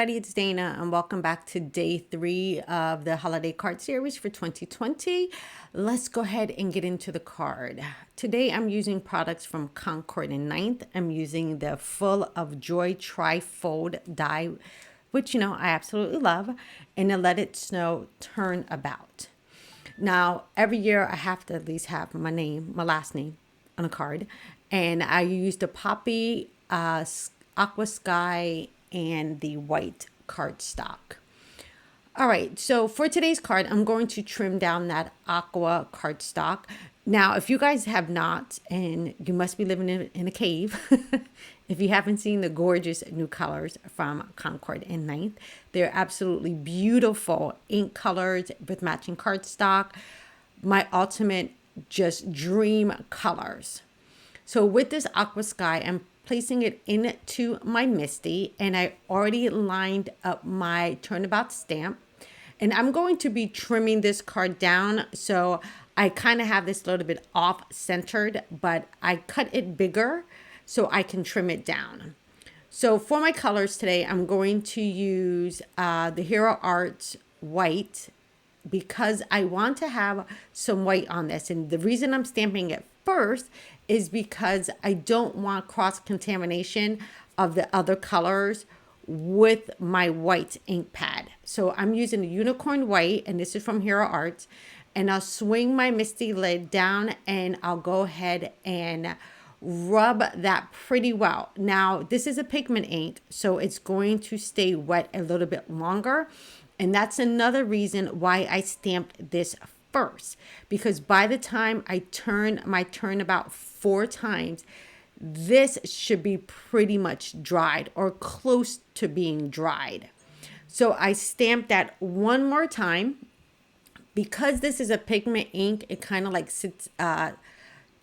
everybody, it's Dana and welcome back to day 3 of the holiday card series for 2020. Let's go ahead and get into the card. Today I'm using products from Concord 9th. I'm using the Full of Joy Trifold die, which I absolutely love, and the Let It Snow Turnabout. Now, every year I have to at least have my last name on a card, and I use the Poppy, Aqua Sky, and the white cardstock. All right, so for today's card, I'm going to trim down that aqua cardstock. Now, if you guys have not, and you must be living in a cave, if you haven't seen the gorgeous new colors from Concord and 9th, they're absolutely beautiful ink colors with matching cardstock. My ultimate just dream colors. So with this Aqua Sky, I'm placing it into my Misty, and I already lined up my Turnabout stamp, and I'm going to be trimming this card down. So I kind of have this a little bit off centered, but I cut it bigger so I can trim it down. So for my colors today, I'm going to use the Hero Arts white because I want to have some white on this. And the reason I'm stamping it first is because I don't want cross-contamination of the other colors with my white ink pad. So I'm using the Unicorn White, and this is from Hero Arts, and I'll swing my Misty lid down and I'll go ahead and rub that pretty well. Now, this is a pigment ink, so it's going to stay wet a little bit longer, and that's another reason why I stamped this first, because by the time I turn my turnabout 4 times, this should be pretty much dried or close to being dried. So I stamped that one more time. Because this is a pigment ink, it kind of like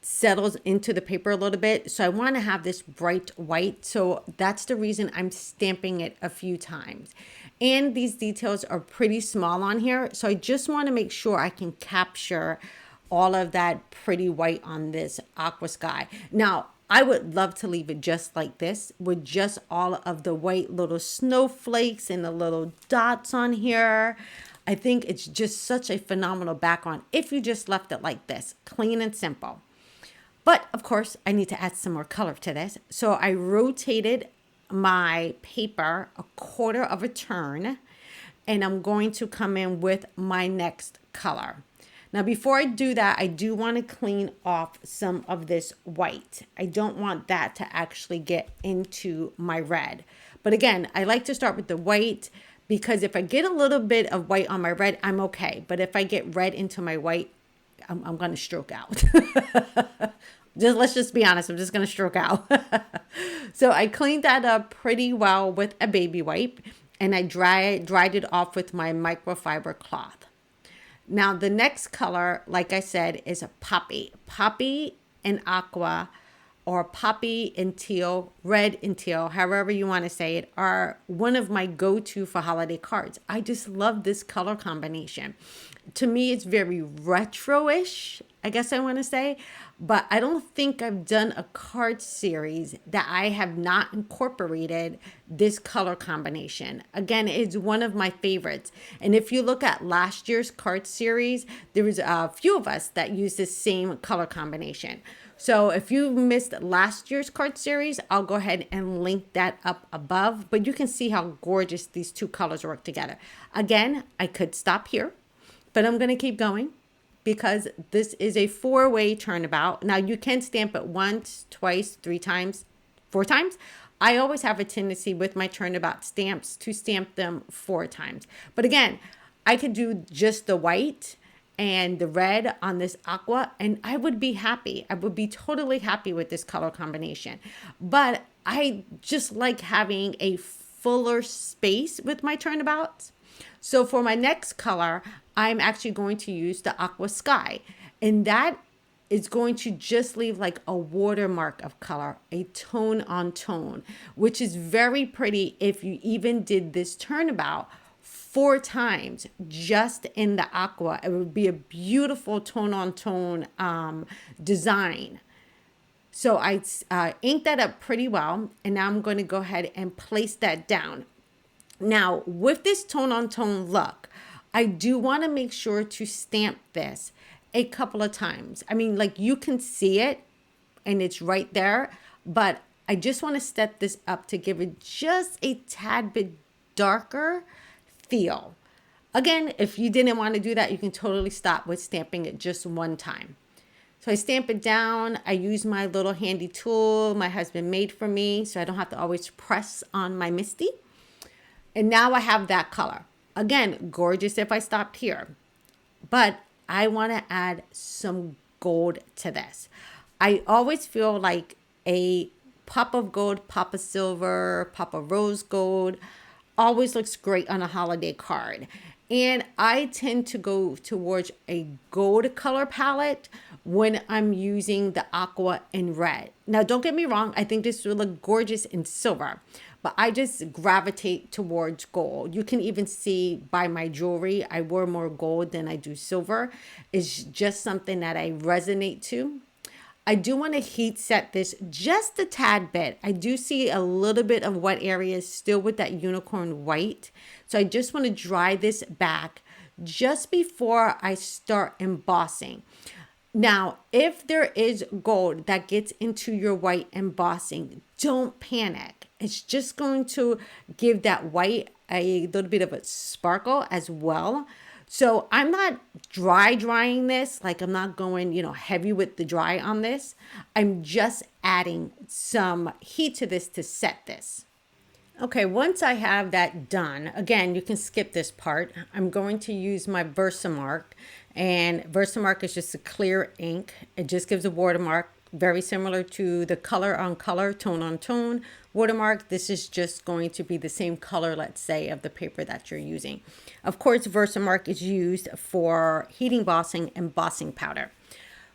settles into the paper a little bit. So I want to have this bright white. So that's the reason I'm stamping it a few times. And these details are pretty small on here. So I just want to make sure I can capture all of that pretty white on this Aqua Sky. Now, I would love to leave it just like this with just all of the white little snowflakes and the little dots on here. I think it's just such a phenomenal background if you just left it like this, clean and simple. But of course, I need to add some more color to this. So I rotated my paper a quarter of a turn, and I'm going to come in with my next color. Now, before I do that, I do want to clean off some of this white. I don't want that to actually get into my red. But again, I like to start with the white, because if I get a little bit of white on my red, I'm okay. But if I get red into my white, I'm going to stroke out. Let's just be honest. I'm just going to stroke out. So I cleaned that up pretty well with a baby wipe, and I dried it off with my microfiber cloth. Now, the next color, like I said, is a Poppy. Poppy and Aqua, or Poppy and Teal, red and teal, however you want to say it, are one of my go-to for holiday cards. I just love this color combination. To me, it's very retro-ish, I guess I want to say, but I don't think I've done a card series that I have not incorporated this color combination. Again, it's one of my favorites. And if you look at last year's card series, there was a few of us that used the same color combination. So if you missed last year's card series, I'll go ahead and link that up above. But you can see how gorgeous these two colors work together. Again, I could stop here, but I'm going to keep going because this is a 4-way turnabout. Now, you can stamp it once, twice, 3 times, 4 times. I always have a tendency with my turnabout stamps to stamp them 4 times. But again, I could do just the white and the red on this aqua, and I would be happy. I would be totally happy with this color combination. But I just like having a fuller space with my turnabouts. So for my next color, I'm actually going to use the Aqua Sky, and that is going to just leave like a watermark of color, a tone on tone, which is very pretty if you even did this turnabout 4 times just in the aqua. It would be a beautiful tone on tone design. So I inked that up pretty well, and now I'm going to go ahead and place that down. Now, with this tone on tone look, I do want to make sure to stamp this a couple of times. I mean, like you can see it and it's right there, but I just want to step this up to give it just a tad bit darker feel. Again, if you didn't want to do that, you can totally stop with stamping it just one time. So I stamp it down. I use my little handy tool my husband made for me, so I don't have to always press on my Misty. And now I have that color. Again, gorgeous if I stopped here. But I want to add some gold to this. I always feel like a pop of gold, pop of silver, pop of rose gold always looks great on a holiday card. And I tend to go towards a gold color palette when I'm using the aqua and red. Now, don't get me wrong. I think this will look gorgeous in silver, but I just gravitate towards gold. You can even see by my jewelry, I wear more gold than I do silver. It's just something that I resonate to. I do want to heat set this just a tad bit. I do see a little bit of wet areas still with that unicorn white. So I just want to dry this back just before I start embossing. Now, if there is gold that gets into your white embossing, don't panic. It's just going to give that white a little bit of a sparkle as well. So I'm not drying this, like I'm not going, heavy with the dry on this. I'm just adding some heat to this to set this. Okay, once I have that done, again, you can skip this part. I'm going to use my Versamark, and Versamark is just a clear ink. It just gives a watermark, very similar to the color on color, tone on tone watermark. This is just going to be the same color, let's say, of the paper that you're using. Of course, Versamark is used for heat embossing and embossing powder.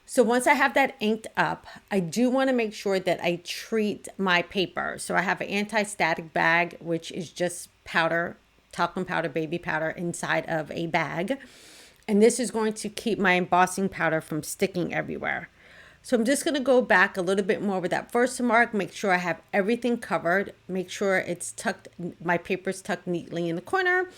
So once I have that inked up, I do want to make sure that I treat my paper. So I have an anti-static bag, which is just powder, talcum powder, baby powder inside of a bag. And this is going to keep my embossing powder from sticking everywhere. So I'm just going to go back a little bit more with that Versamark, make sure I have everything covered, make sure it's tucked, my paper's tucked neatly in the corner,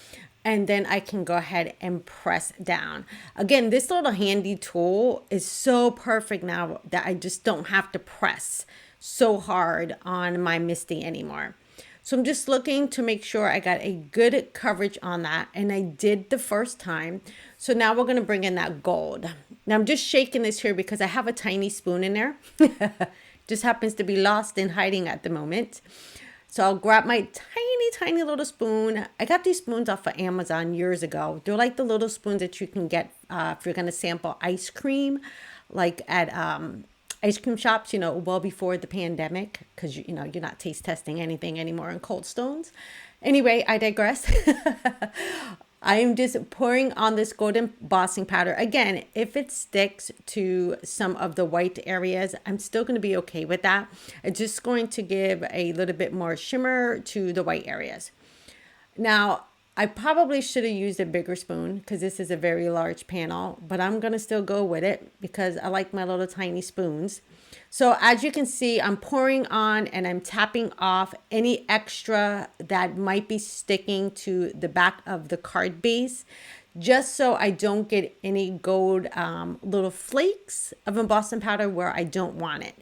and then I can go ahead and press down. Again, this little handy tool is so perfect now that I just don't have to press so hard on my Misty anymore. So I'm just looking to make sure I got a good coverage on that, and I did the first time. So now we're going to bring in that gold. Now I'm just shaking this here because I have a tiny spoon in there. Just happens to be lost and hiding at the moment. So I'll grab my tiny little spoon. I got these spoons off of Amazon years ago. They're like the little spoons that you can get if you're going to sample ice cream, like at ice cream shops, well before the pandemic, because, you're not taste testing anything anymore in Cold Stones. Anyway, I digress. I am just pouring on this golden embossing powder. Again, if it sticks to some of the white areas, I'm still going to be okay with that. It's just going to give a little bit more shimmer to the white areas. Now, I probably should have used a bigger spoon because this is a very large panel, but I'm going to still go with it because I like my little tiny spoons. So as you can see, I'm pouring on and I'm tapping off any extra that might be sticking to the back of the card base, just so I don't get any gold little flakes of embossing powder where I don't want it.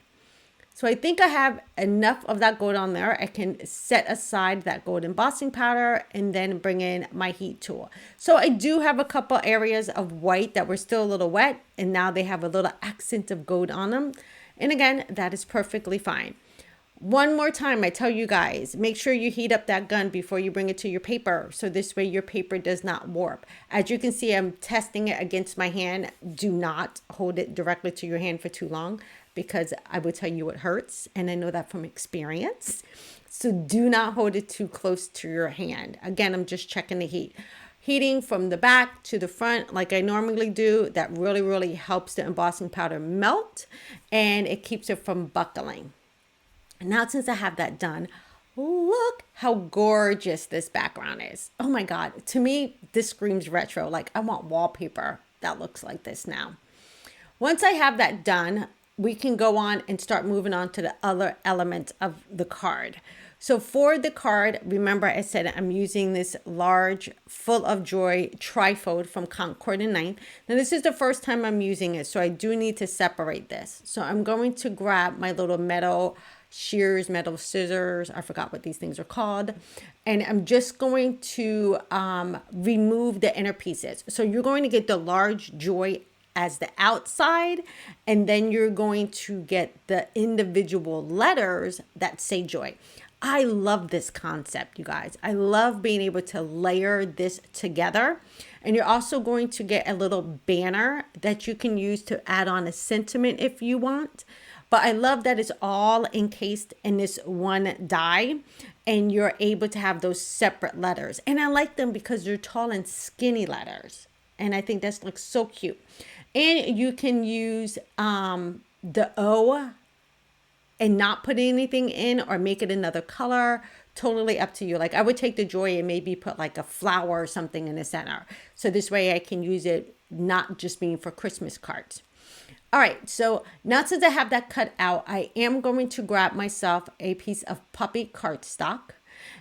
So I think I have enough of that gold on there. I can set aside that gold embossing powder and then bring in my heat tool. So I do have a couple areas of white that were still a little wet, and now they have a little accent of gold on them. And again, that is perfectly fine. One more time, I tell you guys, make sure you heat up that gun before you bring it to your paper. So this way your paper does not warp. As you can see, I'm testing it against my hand. Do not hold it directly to your hand for too long because I will tell you it hurts. And I know that from experience. So do not hold it too close to your hand. Again, I'm just checking the heat. Heating from the back to the front like I normally do, that really helps the embossing powder melt and it keeps it from buckling. Now, since I have that done, look how gorgeous this background is. Oh my God, to me, this screams retro. Like I want wallpaper that looks like this now. Once I have that done, we can go on and start moving on to the other elements of the card. So for the card, remember I said I'm using this large Full of Joy Trifold from Concord 9th. Now this is the first time I'm using it, so I do need to separate this. So I'm going to grab my little metal shears, metal scissors, I forgot what these things are called, and I'm just going to remove the inner pieces. So you're going to get the large joy as the outside, and then you're going to get the individual letters that say joy. I love this concept, you guys. I love being able to layer this together. And you're also going to get a little banner that you can use to add on a sentiment if you want. But I love that it's all encased in this one die, and you're able to have those separate letters. And I like them because they're tall and skinny letters. And I think that looks so cute. And you can use the O and not put anything in, or make it another color. Totally up to you. Like I would take the joy and maybe put like a flower or something in the center. So this way I can use it not just being for Christmas cards. All right, so now since I have that cut out, I am going to grab myself a piece of puppy cardstock,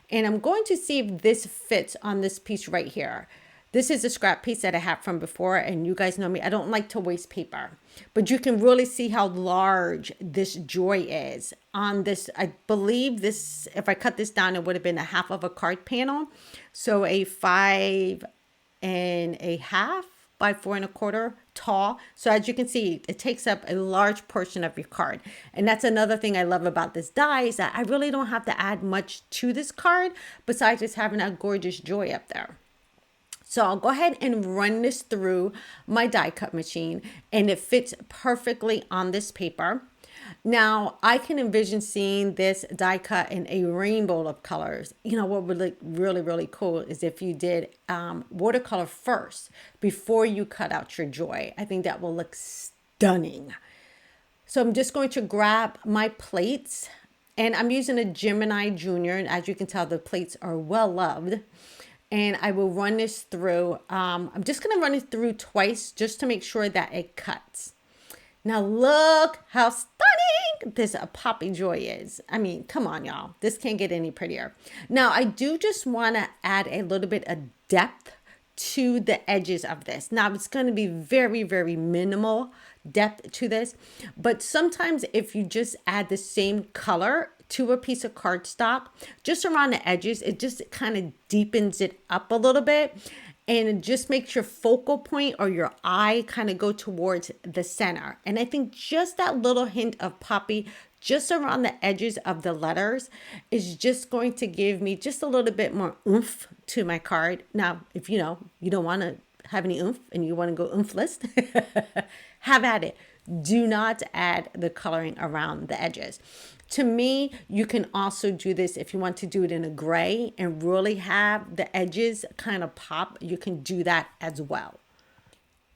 and I'm going to see if this fits on this piece right here. This is a scrap piece that I have from before, and you guys know me, I don't like to waste paper. But you can really see how large this joy is on this. I believe this, if I cut this down, it would have been a half of a card panel. So a 5.5 by 4.25 tall. So as you can see, it takes up a large portion of your card. And that's another thing I love about this die, is that I really don't have to add much to this card besides just having that gorgeous joy up there. So I'll go ahead and run this through my die cut machine, and it fits perfectly on this paper. Now I can envision seeing this die cut in a rainbow of colors. You know what would look really, really cool is if you did watercolor first before you cut out your joy. I think that will look stunning. So I'm just going to grab my plates, and I'm using a Gemini Junior. And as you can tell, the plates are well loved. And I will run this through. I'm just going to run it through twice just to make sure that it cuts. Now look how stunning this poppy joy is. I mean, come on, y'all. This can't get any prettier. Now, I do just want to add a little bit of depth to the edges of this. Now, it's going to be very, very minimal depth to this. But sometimes if you just add the same color to a piece of cardstock, just around the edges, it just kind of deepens it up a little bit, and it just makes your focal point or your eye kind of go towards the center. And I think just that little hint of poppy just around the edges of the letters is just going to give me just a little bit more oomph to my card. Now, if you don't want to have any oomph and you want to go oomphless, have at it. Do not add the coloring around the edges. To me, you can also do this if you want to do it in a gray and really have the edges kind of pop. You can do that as well.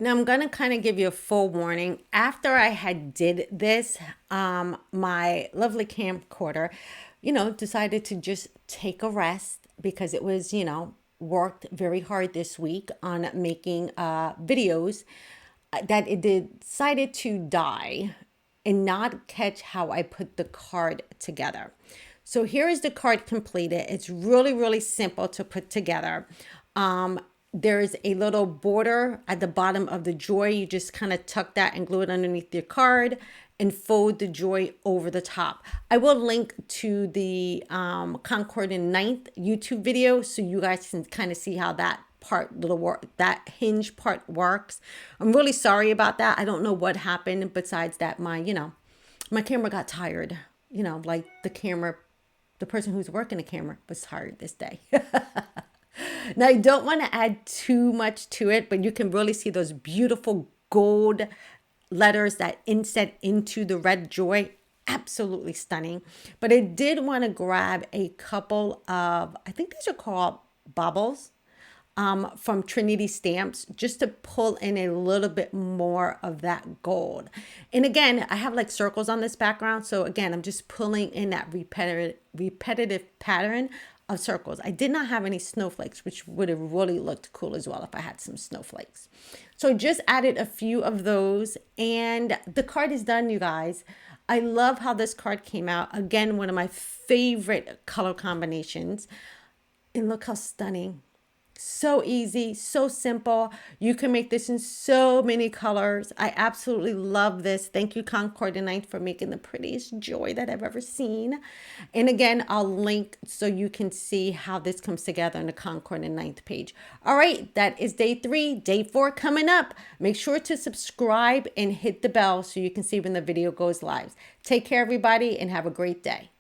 Now I'm going to kind of give you a full warning. After I had did this, my lovely camcorder, decided to just take a rest because it was, worked very hard this week on making videos that it decided to die and not catch how I put the card together. So here is the card completed. It's really, really simple to put together. There's a little border at the bottom of the joy. You just kind of tuck that and glue it underneath your card and fold the joy over the top. I will link to the Concord 9th YouTube video so you guys can kind of see how that that hinge part works. I'm really sorry about that. I don't know what happened besides that my camera got tired. Like the person who's working the camera was tired this day. Now, I don't want to add too much to it, but you can really see those beautiful gold letters that inset into the red joy. Absolutely stunning. But I did want to grab a couple of, I think these are called BAUBLES, from Trinity stamps, just to pull in a little bit more of that gold. And again, I have like circles on this background. So again, I'm just pulling in that repetitive pattern of circles. I did not have any snowflakes, which would have really looked cool as well if I had some snowflakes. So just added a few of those and the card is done, you guys. I love how this card came out. Again, one of my favorite color combinations. And look how stunning. So easy, so simple. You can make this in so many colors. I absolutely love this. Thank you, Concord 9th, for making the prettiest joy that I've ever seen. And again, I'll link so you can see how this comes together on the Concord 9th page. All right, that is day 3. Day 4 coming up. Make sure to subscribe and hit the bell so you can see when the video goes live. Take care, everybody, and have a great day.